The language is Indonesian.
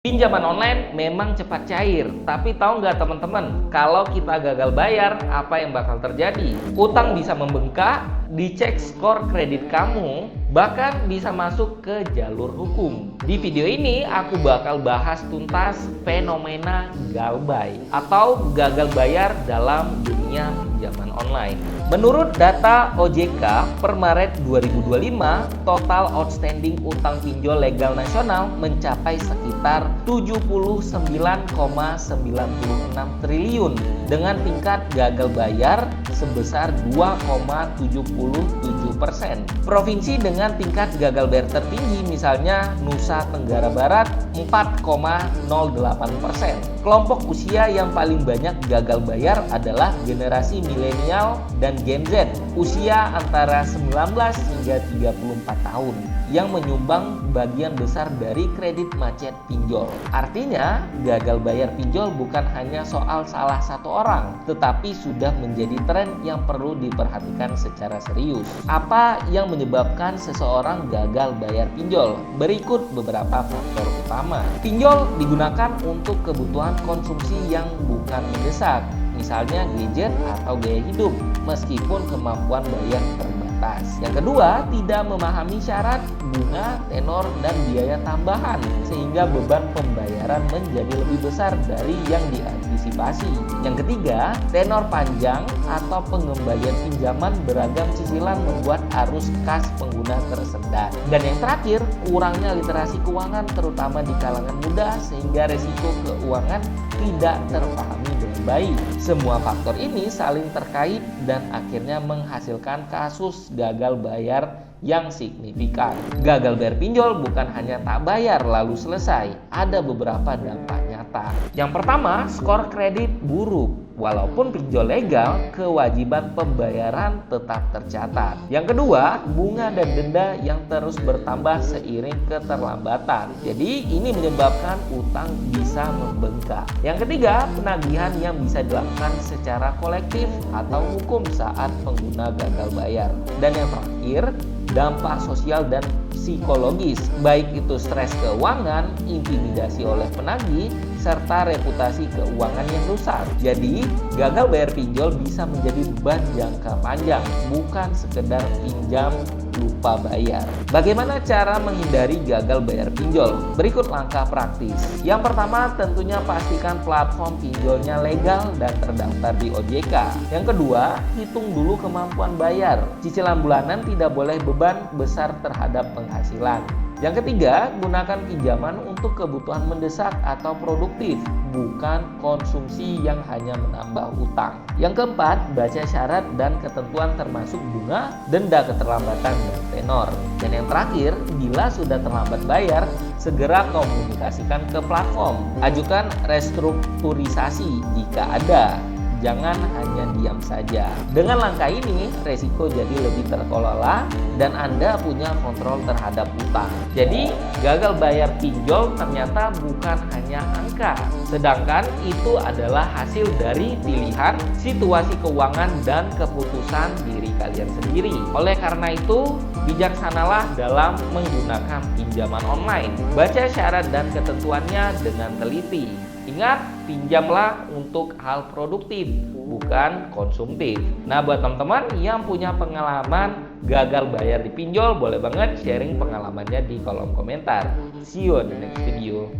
Pinjaman online memang cepat cair, tapi tahu nggak teman-teman, kalau kita gagal bayar, apa yang bakal terjadi? Utang bisa membengkak, dicek skor kredit kamu, bahkan bisa masuk ke jalur hukum. Di video ini, aku bakal bahas tuntas fenomena galbay atau gagal bayar dalam dunia pinjaman online. Menurut data OJK per Maret 2025, total outstanding utang pinjol legal nasional mencapai sekitar 79,96 triliun dengan tingkat gagal bayar sebesar 2,77%. Provinsi dengan tingkat gagal bayar tertinggi misalnya Nusa Tenggara Barat 4,08%. Kelompok usia yang paling banyak gagal bayar adalah generasi milenial dan Gen Z usia antara 19 hingga 34 tahun yang menyumbang bagian besar dari kredit macet pinjol. Artinya, gagal bayar pinjol bukan hanya soal salah satu orang, tetapi sudah menjadi tren yang perlu diperhatikan secara serius. Apa yang menyebabkan seseorang gagal bayar pinjol? Berikut beberapa faktor utama. Pinjol digunakan untuk kebutuhan konsumsi yang bukan mendesak, misalnya gadget atau gaya hidup, meskipun kemampuan bayar terbatas. Yang kedua, tidak memahami syarat, bunga, tenor, dan biaya tambahan, sehingga beban pembayaran menjadi lebih besar dari yang diantisipasi. Yang ketiga, tenor panjang atau pengembalian pinjaman beragam cicilan membuat arus kas pengguna tersendat. Dan yang terakhir, kurangnya literasi keuangan terutama di kalangan muda sehingga resiko keuangan tidak terpahami dengan baik. Semua faktor ini saling terkait dan akhirnya menghasilkan kasus gagal bayar yang signifikan. Gagal bayar pinjol bukan hanya tak bayar lalu selesai, ada beberapa dampak nyata. Yang pertama, skor kredit buruk. Walaupun pinjol legal, kewajiban pembayaran tetap tercatat. Yang kedua, bunga dan denda yang terus bertambah seiring keterlambatan. Jadi ini menyebabkan utang bisa membengkak. Yang ketiga, penagihan yang bisa dilakukan secara kolektif atau hukum saat pengguna gagal bayar. Dan yang terakhir, dampak sosial dan psikologis, baik itu stres keuangan, intimidasi oleh penagih, serta reputasi keuangan yang rusak. Jadi, gagal bayar pinjol bisa menjadi beban jangka panjang, bukan sekedar pinjam lupa bayar. Bagaimana cara menghindari gagal bayar pinjol? Berikut langkah praktis. Yang pertama, tentunya pastikan platform pinjolnya legal dan terdaftar di OJK. Yang kedua, hitung dulu kemampuan bayar. Cicilan bulanan tidak boleh beban besar terhadap penghasilan. Yang ketiga, gunakan pinjaman untuk kebutuhan mendesak atau produktif, bukan konsumsi yang hanya menambah utang. Yang keempat, baca syarat dan ketentuan termasuk bunga, denda keterlambatan, dan tenor. Dan yang terakhir, bila sudah terlambat bayar, segera komunikasikan ke platform. Ajukan restrukturisasi jika ada. Jangan hanya diam saja. Dengan langkah ini, resiko jadi lebih terkelola dan Anda punya kontrol terhadap utang. Jadi, gagal bayar pinjol ternyata bukan hanya angka, sedangkan itu adalah hasil dari pilihan, situasi keuangan, dan keputusan diri kalian sendiri. Oleh karena itu, bijaksanalah dalam menggunakan pinjaman online. Baca syarat dan ketentuannya dengan teliti. Ingat, pinjamlah untuk hal produktif, bukan konsumtif. Nah, buat teman-teman yang punya pengalaman gagal bayar di pinjol, boleh banget sharing pengalamannya di kolom komentar. See you on the next video.